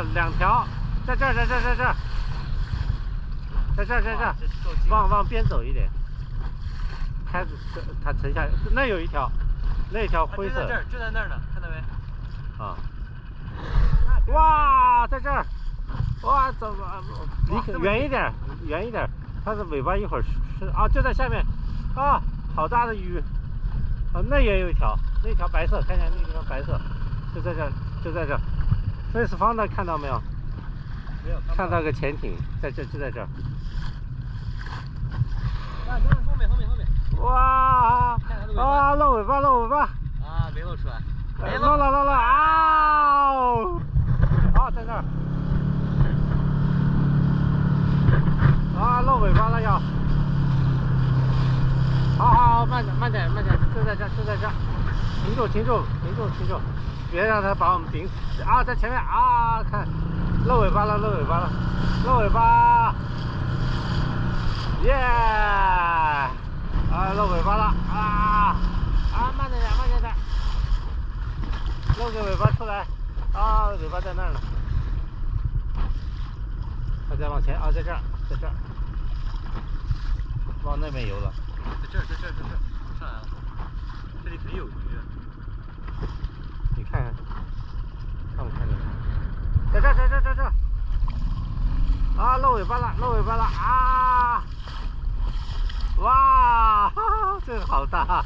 2条，在这儿，往边走一点，开始它沉下，那有一条，那条灰色，就在那儿呢，看到没？啊！哇，在这儿，哇，怎么离远一点，它的尾巴一会儿是啊，就在下面，啊，好大的鱼，啊，那也有一条，那条白色，看见那地方白色，就在这，Face Founder看到没有？没有，看到个潜艇，在这，就在这儿。啊，后面。哇！啊，露尾巴！啊，没露出来。露了！啊，在这儿。啊，露尾巴了要。好，慢点，就在这，停住，别让它把我们顶死啊！在前面啊，看，露尾巴了，耶！啊，露尾巴了啊！慢点，露个尾巴出来啊，尾巴在那儿呢。它再往前啊，在这儿，往那边游了。在这儿，上来了。这里肯定有鱼。你看不看见？在这！啊，露尾巴了啊！哇，这个好大！